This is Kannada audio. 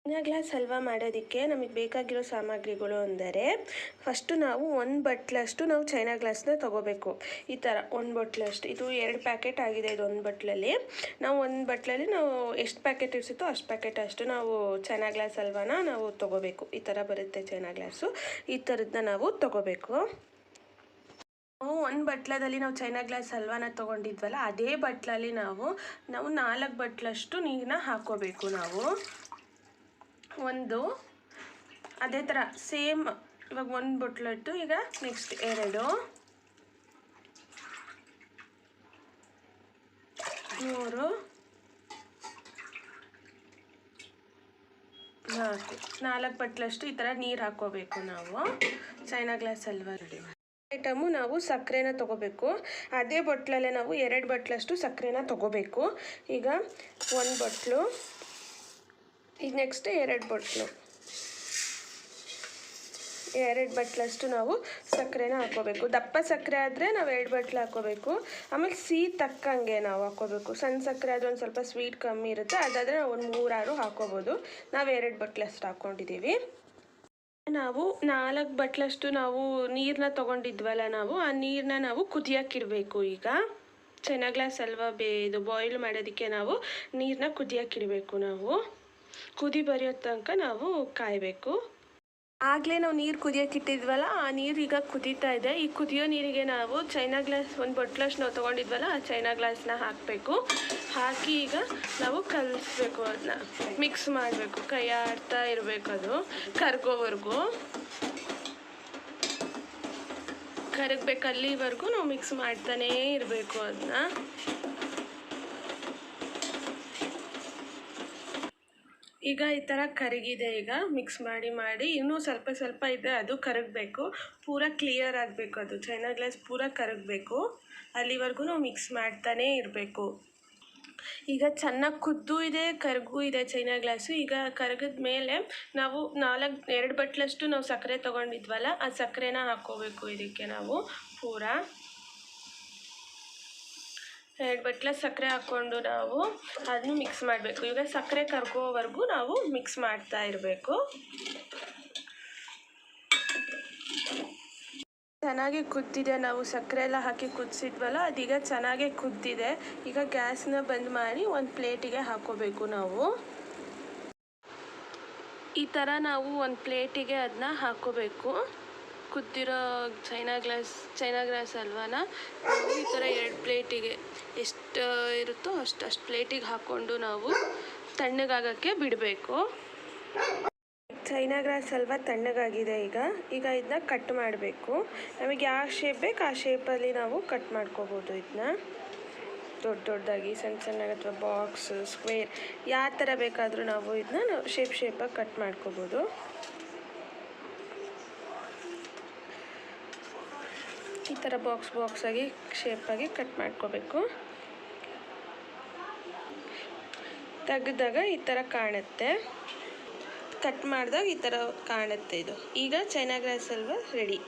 ಚೈನಾ ಗ್ಲಾಸ್ ಹಲ್ವಾ ಮಾಡೋದಕ್ಕೆ ನಮಗೆ ಬೇಕಾಗಿರೋ ಸಾಮಗ್ರಿಗಳು ಅಂದರೆ ಫಸ್ಟು ನಾವು 1 ಬಟ್ಲಷ್ಟು ನಾವು ಚೈನಾ ಗ್ಲಾಸ್ನ ತೊಗೋಬೇಕು. ಈ ಥರ 1 ಬಟ್ಲಷ್ಟು, ಇದು 2 ಪ್ಯಾಕೆಟ್ ಆಗಿದೆ. ಇದು 1 ಬಟ್ಲಲ್ಲಿ ನಾವು 1 ಬಟ್ಲಲ್ಲಿ ನಾವು ಎಷ್ಟು ಪ್ಯಾಕೆಟ್ ಇರಿಸುತ್ತೋ ಅಷ್ಟು ಪ್ಯಾಕೆಟ್ ಅಷ್ಟು ನಾವು ಚೈನಾ ಗ್ಲಾಸ್ ಹಲ್ವಾನ ನಾವು ತೊಗೋಬೇಕು. ಈ ಥರ ಬರುತ್ತೆ ಚೈನಾ ಗ್ಲಾಸು, ಈ ಥರದನ್ನ ನಾವು ತೊಗೋಬೇಕು. ನಾವು 1 ಬಟ್ಲದಲ್ಲಿ ನಾವು ಚೈನಾ ಗ್ಲಾಸ್ ಹಲ್ವಾನ ತೊಗೊಂಡಿದ್ವಲ್ಲ, ಅದೇ ಬಟ್ಲಲ್ಲಿ ನಾವು 4 ಬಟ್ಲಷ್ಟು ನೀರನ್ನ ಹಾಕ್ಕೋಬೇಕು. ನಾವು ಅದೇ ಥರ ಸೇಮ್ ಇವಾಗ 1 ಬಟ್ಲಟ್ಟು, ಈಗ ನೆಕ್ಸ್ಟ್ 2, 3, 4 ಬಟ್ಲಷ್ಟು ಈ ಥರ ನೀರು ಹಾಕ್ಕೋಬೇಕು ನಾವು China glass halwa ready. Item ನಾವು ಸಕ್ಕರೆನ ತೊಗೋಬೇಕು. ಅದೇ ಬಟ್ಲಲ್ಲೇ ನಾವು 2 ಬಟ್ಲಷ್ಟು ಸಕ್ಕರೆನ ತೊಗೋಬೇಕು. ಈಗ 1 ಬಟ್ಲು, ಈಗ ನೆಕ್ಸ್ಟ್ 2 ಬಟ್ಲು, 2 ಬಟ್ಲಷ್ಟು ನಾವು ಸಕ್ಕರೆನ ಹಾಕ್ಕೋಬೇಕು. ದಪ್ಪ ಸಕ್ಕರೆ ಆದರೆ ನಾವು 2 ಬಟ್ಲು ಹಾಕ್ಕೋಬೇಕು. ಆಮೇಲೆ ಸಿಹಿ ತಕ್ಕಂಗೆ ನಾವು ಹಾಕ್ಕೋಬೇಕು. ಸಣ್ಣ ಸಕ್ಕರೆ ಆದರೆ ಒಂದು ಸ್ವಲ್ಪ ಸ್ವೀಟ್ ಕಮ್ಮಿ ಇರುತ್ತೆ, ಅದಾದರೆ ನಾವು ಒಂದು 3-6 ಹಾಕ್ಕೋಬೋದು. ನಾವು 2 ಬಟ್ಲಷ್ಟು ಹಾಕ್ಕೊಂಡಿದ್ದೀವಿ. ನಾವು 4 ಬಟ್ಲಷ್ಟು ನಾವು ನೀರನ್ನ ತೊಗೊಂಡಿದ್ವಲ್ಲ, ನಾವು ಆ ನೀರನ್ನ ನಾವು ಕುದಿಯೋಕ್ಕಿಡಬೇಕು. ಈಗ ಚೈನಾ ಗ್ಲಾಸ್ ಹಲ್ವಾ ಇದು ಬಾಯ್ಲ್ ಮಾಡೋದಕ್ಕೆ ನಾವು ನೀರನ್ನ ಕುದಿಯೋಕ್ಕಿಡಬೇಕು. ನಾವು ಕುದಿ ಬರೆಯೋ ತನಕ ನಾವು ಕಾಯಬೇಕು. ಆಗಲೇ ನಾವು ನೀರು ಕುದಿಯೋಕ್ಕಿಟ್ಟಿದ್ವಲ್ಲ, ಆ ನೀರು ಈಗ ಕುದೀತಾ ಇದೆ. ಈ ಕುದಿಯೋ ನೀರಿಗೆ ನಾವು ಚೈನಾ ಗ್ಲಾಸ್ 1 ಬಟ್ಲಷ್ಟು ನಾವು ತೊಗೊಂಡಿದ್ವಲ್ಲ, ಆ ಚೈನಾ ಗ್ಲಾಸ್ನ ಹಾಕಬೇಕು. ಹಾಕಿ ಈಗ ನಾವು ಕಲಿಸ್ಬೇಕು, ಅದನ್ನ ಮಿಕ್ಸ್ ಮಾಡಬೇಕು. ಕೈ ಆಡ್ತಾ ಇರಬೇಕು, ಅದು ಕರ್ಗೋವರೆಗೂ ಕರಗಬೇಕು. ಅಲ್ಲಿವರೆಗೂ ನಾವು ಮಿಕ್ಸ್ ಮಾಡ್ತಾನೇ ಇರಬೇಕು ಅದನ್ನ. ಈಗ ಈ ಥರ ಕರಗಿದೆ. ಈಗ ಮಿಕ್ಸ್ ಮಾಡಿ ಇನ್ನೂ ಸ್ವಲ್ಪ ಇದೆ, ಅದು ಕರಗಬೇಕು. ಪೂರ ಕ್ಲಿಯರ್ ಆಗಬೇಕು, ಅದು ಚೈನಾ ಗ್ಲಾಸ್ ಪೂರ ಕರಗಬೇಕು. ಅಲ್ಲಿವರೆಗೂ ನಾವು ಮಿಕ್ಸ್ ಮಾಡ್ತಾನೇ ಇರಬೇಕು. ಈಗ ಚೆನ್ನಾಗಿ ಕುದ್ದು ಇದೆ, ಕರಗೂ ಇದೆ ಚೈನಾ ಗ್ಲಾಸು. ಈಗ ಕರಗಿದ ಮೇಲೆ ನಾವು 2 ಬಟ್ಲಷ್ಟು ನಾವು ಸಕ್ಕರೆ ತೊಗೊಂಡಿದ್ವಲ್ಲ, ಆ ಸಕ್ಕರೆನ ಹಾಕ್ಕೋಬೇಕು. ಇದಕ್ಕೆ ನಾವು ಪೂರ 2 ಬಟ್ಲ ಸಕ್ಕರೆ ಹಾಕ್ಕೊಂಡು ನಾವು ಅದನ್ನು ಮಿಕ್ಸ್ ಮಾಡಬೇಕು. ಈಗ ಸಕ್ಕರೆ ಕರ್ಗೋವರೆಗೂ ನಾವು ಮಿಕ್ಸ್ ಮಾಡ್ತಾ ಇರಬೇಕು. ಚೆನ್ನಾಗಿ ಕುದ್ದಿದೆ. ನಾವು ಸಕ್ಕರೆ ಎಲ್ಲ ಹಾಕಿ ಕುದಿಸಿದ್ವಲ್ಲ, ಅದೀಗ ಚೆನ್ನಾಗೇ ಕುದ್ದಿದೆ. ಈಗ ಗ್ಯಾಸ್ನ ಬಂದ್ ಮಾಡಿ ಒಂದು ಪ್ಲೇಟಿಗೆ ಹಾಕ್ಕೋಬೇಕು. ನಾವು ಈ ಥರ ನಾವು ಒಂದು ಪ್ಲೇಟಿಗೆ ಅದನ್ನ ಹಾಕ್ಕೋಬೇಕು. ಕುದ್ದಿರೋ ಚೈನಾ ಗ್ಲಾಸ್ ಹಲ್ವಾನ ಈ ಥರ 2 ಪ್ಲೇಟಿಗೆ ಎಷ್ಟು ಇರುತ್ತೋ ಅಷ್ಟು ಪ್ಲೇಟಿಗೆ ಹಾಕ್ಕೊಂಡು ನಾವು ತಣ್ಣಗಾಗೋಕ್ಕೆ ಬಿಡಬೇಕು. ಚೈನಾ ಗ್ಲಾಸ್ ಹಲ್ವಾ ತಣ್ಣಗಾಗಿದೆ. ಈಗ ಇದನ್ನ ಕಟ್ ಮಾಡಬೇಕು. ನಮಗೆ ಯಾವ ಶೇಪ್ ಬೇಕು ಆ ಶೇಪಲ್ಲಿ ನಾವು ಕಟ್ ಮಾಡ್ಕೋಬೋದು. ಇದನ್ನ ದೊಡ್ಡದಾಗಿ, ಸಣ್ಣಗೆ, ಅಥವಾ ಬಾಕ್ಸ್, ಸ್ಕ್ವೇರ್, ಯಾವ ಥರ ಬೇಕಾದರೂ ನಾವು ಇದನ್ನ ಶೇಪಾಗಿ ಕಟ್ ಮಾಡ್ಕೋಬೋದು. ಈ ಥರ ಬಾಕ್ಸಾಗಿ ಶೇಪಾಗಿ ಕಟ್ ಮಾಡ್ಕೋಬೇಕು. ತೆಗೆದಾಗ ಈ ಥರ ಕಾಣುತ್ತೆ, ಕಟ್ ಮಾಡಿದಾಗ ಈ ಥರ ಕಾಣುತ್ತೆ. ಇದು ಈಗ ಚೈನಾ ಗ್ಲಾಸ್ ಹಲ್ವಾ ರೆಡಿ.